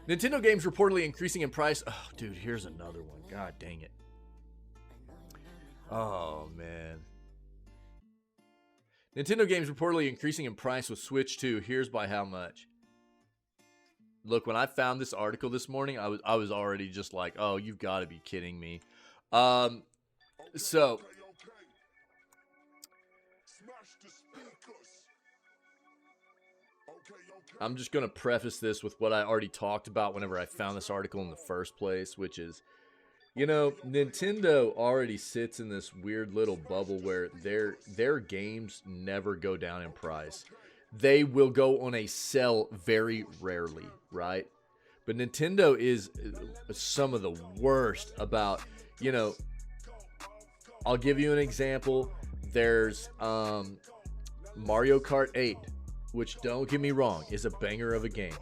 Nintendo games reportedly increasing in price. Oh, dude, here's another one. God dang it. Oh, man. Nintendo games reportedly increasing in price with Switch 2. Here's by how much. Look, when I found this article this morning, I was already just like, oh, you've got to be kidding me. So I'm just going to preface this with what I already talked about whenever I found this article in the first place, which is, you know, Nintendo already sits in this weird little bubble where their games never go down in price. They will go on a sale very rarely, right? But Nintendo is some of the worst about, you know, I'll give you an example. There's Mario Kart 8, which, don't get me wrong, is a banger of a game.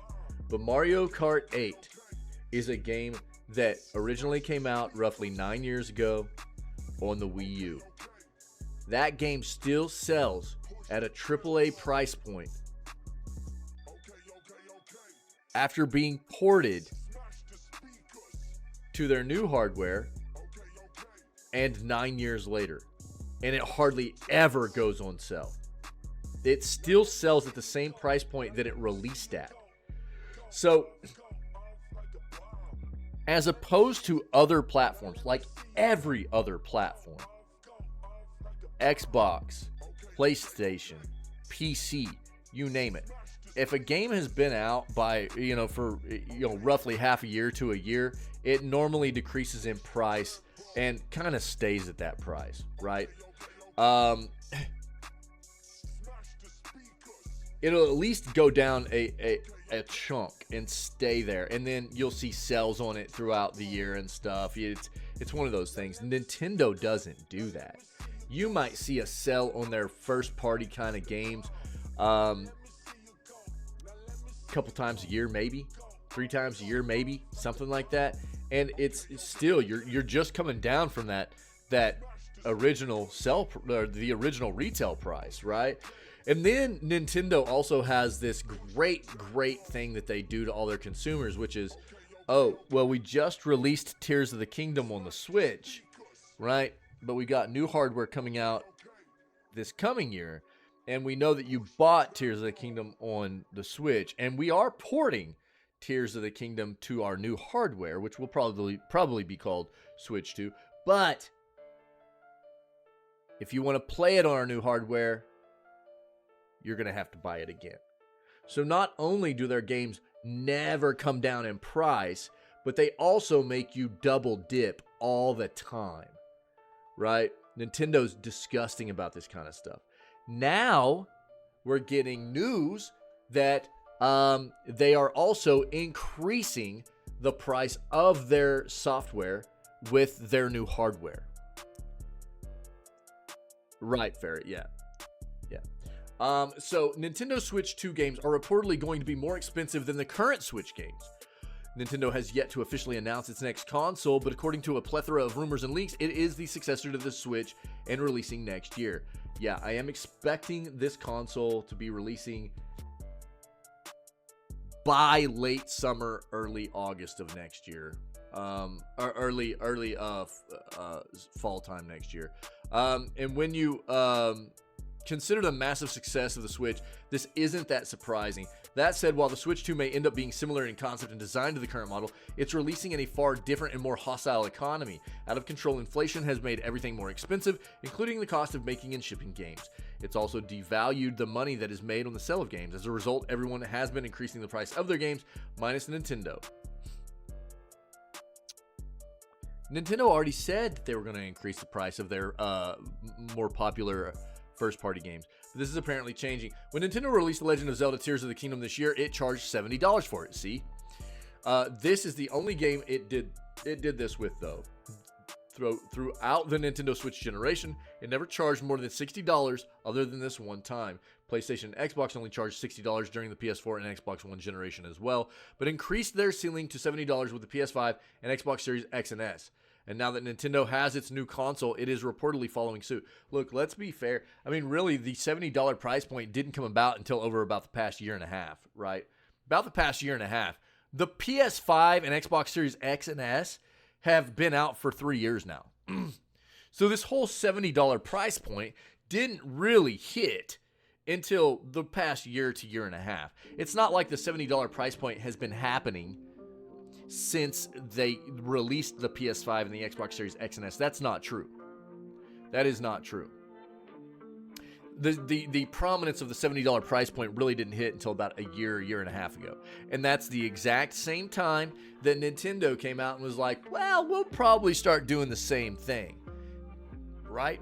But Mario Kart 8 is a game that originally came out roughly 9 years ago on the Wii U. That game still sells at a AAA price point after being ported to their new hardware and 9 years later. And it hardly ever goes on sale. It still sells at the same price point that it released at. So, as opposed to other platforms, like every other platform, Xbox, PlayStation, PC, you name it. If a game has been out by, for roughly half a year to a year, it normally decreases in price and kind of stays at that price, right? It'll at least go down a chunk and stay there, and then you'll see sales on it throughout the year and stuff. It's one of those things. Nintendo doesn't do that. You might see a sale on their first party kind of games a couple times a year, maybe 3 times a year, maybe something like that. And it's still, you're just coming down from that original sell, or the original retail price, right? And then Nintendo also has this great thing that they do to all their consumers, which is, oh, well, we just released Tears of the Kingdom on the Switch, right? But we got new hardware coming out this coming year, and we know that you bought Tears of the Kingdom on the Switch, and we are porting Tears of the Kingdom to our new hardware, which will probably be called Switch 2. But if you want to play it on our new hardware, you're going to have to buy it again. So not only do their games never come down in price, but they also make you double dip all the time, right? Nintendo's disgusting about this kind of stuff. Now we're getting news that they are also increasing the price of their software with their new hardware. Right, Ferret, yeah. So Nintendo Switch 2 games are reportedly going to be more expensive than the current Switch games. Nintendo has yet to officially announce its next console, but according to a plethora of rumors and leaks, it is the successor to the Switch and releasing next year. Yeah, I am expecting this console to be releasing by late summer, early August of next year. Or early fall time next year. And when you consider the massive success of the Switch, this isn't that surprising. That said, while the Switch 2 may end up being similar in concept and design to the current model, it's releasing in a far different and more hostile economy. Out of control inflation has made everything more expensive, including the cost of making and shipping games. It's also devalued the money that is made on the sale of games. As a result, everyone has been increasing the price of their games, minus Nintendo. Nintendo already said that they were going to increase the price of their more popular first-party games. But this is apparently changing. When Nintendo released The Legend of Zelda Tears of the Kingdom this year, it charged $70 for it, see? This is the only game it did this with, though. Throughout the Nintendo Switch generation, it never charged more than $60 other than this one time. PlayStation and Xbox only charged $60 during the PS4 and Xbox One generation as well, but increased their ceiling to $70 with the PS5 and Xbox Series X and S. And now that Nintendo has its new console, it is reportedly following suit. Look, let's be fair. I mean, really, the $70 price point didn't come about until over about the past year and a half, right? About the past year and a half, The PS5 and Xbox Series X and S have been out for 3 years now. So this whole $70 price point didn't really hit until the past year to year and a half. It's not like the $70 price point has been happening since they released the PS5 and the Xbox Series X and S. That's not true. That is not true. The prominence of the $70 price point really didn't hit until about a year and a half ago. And that's the exact same time that Nintendo came out and was like, well, we'll probably start doing the same thing. Right?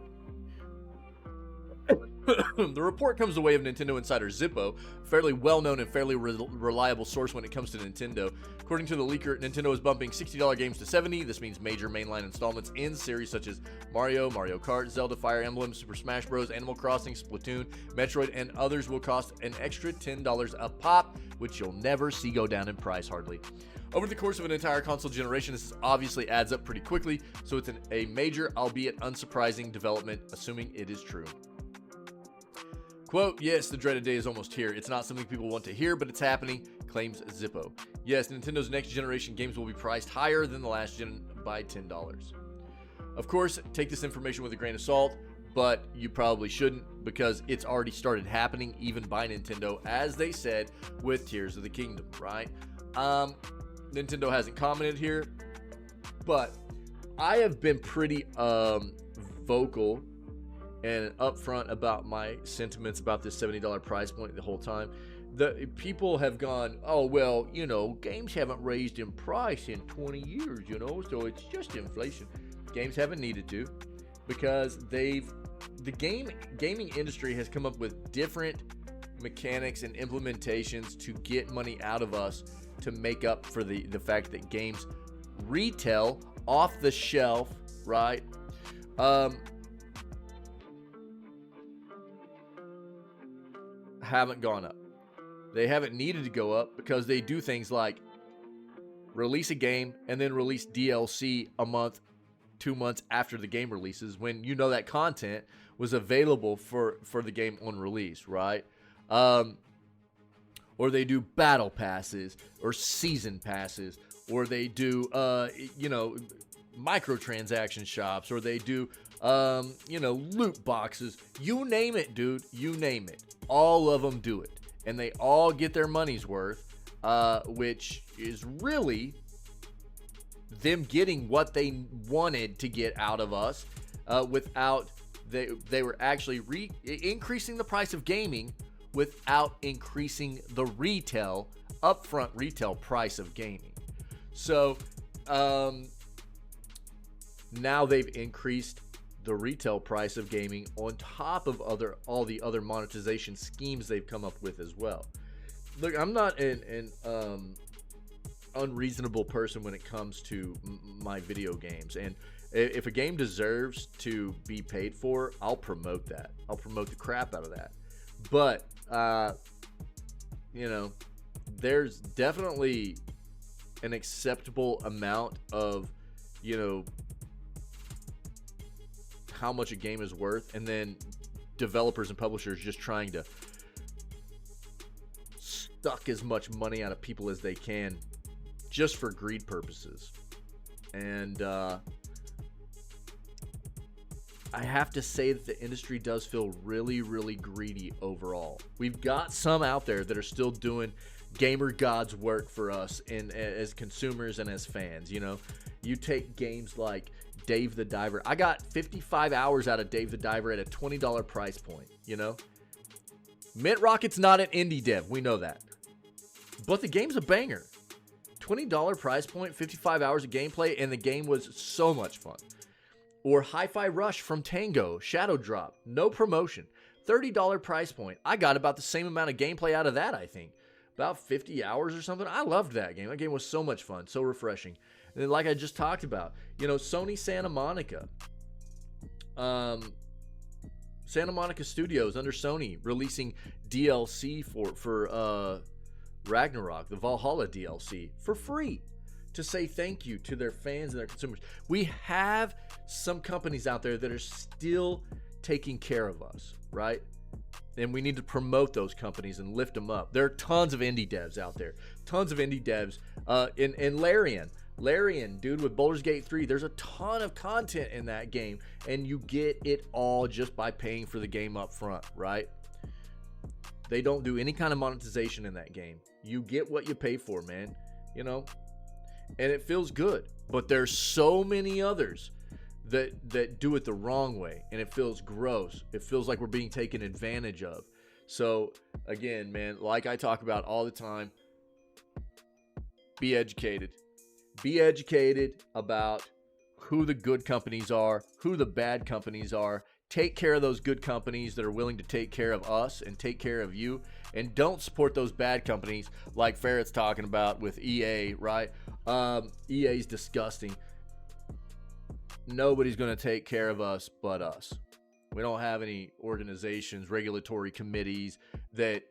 The report comes the way of Nintendo insider Zippo, a fairly well-known and fairly reliable source when it comes to Nintendo. According to the leaker, Nintendo is bumping $60 games to $70. This means major mainline installments in series such as Mario, Mario Kart, Zelda, Fire Emblem, Super Smash Bros., Animal Crossing, Splatoon, Metroid, and others will cost an extra $10 a pop, which you'll never see go down in price hardly. Over the course of an entire console generation, this obviously adds up pretty quickly, so it's a major, albeit unsurprising, development, assuming it is true. Quote, yes, the dreaded day is almost here. It's not something people want to hear, but it's happening, claims Zippo. Yes, Nintendo's next generation games will be priced higher than the last gen by $10. Of course, take this information with a grain of salt, but you probably shouldn't because it's already started happening even by Nintendo, as they said with Tears of the Kingdom, right? Nintendo hasn't commented here, but I have been pretty vocal and upfront about my sentiments about this $70 price point the whole time. The people have gone, oh, well, you know, games haven't raised in price in 20 years, you know, so it's just inflation. Games haven't needed to because the gaming industry has come up with different mechanics and implementations to get money out of us to make up for the fact that games retail off the shelf, right? Haven't gone up. They haven't needed to go up because they do things like release a game and then release DLC a month, 2 months after the game releases when you know that content was available for the game on release, right? Or they do battle passes or season passes, or they do, microtransaction shops, or they do, loot boxes. You name it, dude. You name it. All of them do it. And they all get their money's worth, which is really them getting what they wanted to get out of us without they were actually increasing the price of gaming without increasing the upfront retail price of gaming. So now they've increased the retail price of gaming on top of all the other monetization schemes they've come up with as well. Look, I'm not an unreasonable person when it comes to my video games, and if a game deserves to be paid for, I'll promote that. I'll promote the crap out of that. But there's definitely an acceptable amount of how much a game is worth, and then developers and publishers just trying to suck as much money out of people as they can just for greed purposes. And I have to say that the industry does feel really, really greedy overall. We've got some out there that are still doing gamer gods work for us as consumers and as fans. You take games like Dave the Diver. I got 55 hours out of Dave the Diver at a $20 price point, Mint Rocket's not an indie dev. We know that. But the game's a banger. $20 price point, 55 hours of gameplay, and the game was so much fun. Or Hi-Fi Rush from Tango, Shadow Drop, no promotion. $30 price point. I got about the same amount of gameplay out of that, I think. About 50 hours or something. I loved that game. That game was so much fun, so refreshing. And like I just talked about, Sony Santa Monica. Santa Monica Studios under Sony releasing DLC for Ragnarok, the Valhalla DLC, for free to say thank you to their fans and their consumers. We have some companies out there that are still taking care of us, right? And we need to promote those companies and lift them up. There are tons of indie devs out there. Tons of indie devs And Larian, dude, with Baldur's Gate 3, there's a ton of content in that game, and you get it all just by paying for the game up front, right? They don't do any kind of monetization in that game. You get what you pay for, man, you know? And it feels good. But there's so many others that do it the wrong way, and it feels gross. It feels like we're being taken advantage of. So, again, man, like I talk about all the time, be educated. Be educated about who the good companies are, who the bad companies are. Take care of those good companies that are willing to take care of us and take care of you. And don't support those bad companies like Ferret's talking about with EA, right? EA's disgusting. Nobody's going to take care of us but us. We don't have any organizations, regulatory committees that,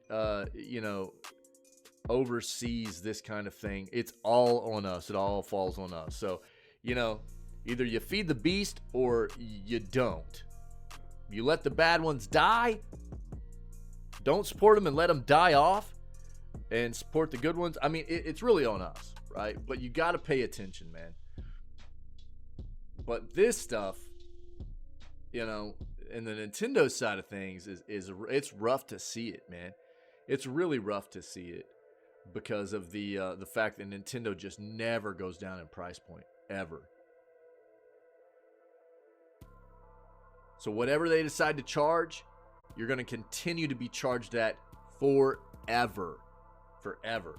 oversees this kind of thing. It's all on us. It all falls on us. So, either you feed the beast or you don't. You let the bad ones die. Don't support them and let them die off, and support the good ones. I mean, it's really on us, right? But you got to pay attention, man. But this stuff, in the Nintendo side of things is it's rough to see it, man. It's really rough to see it because of the fact that Nintendo just never goes down in price point ever. So whatever they decide to charge, you're going to continue to be charged at forever. Forever.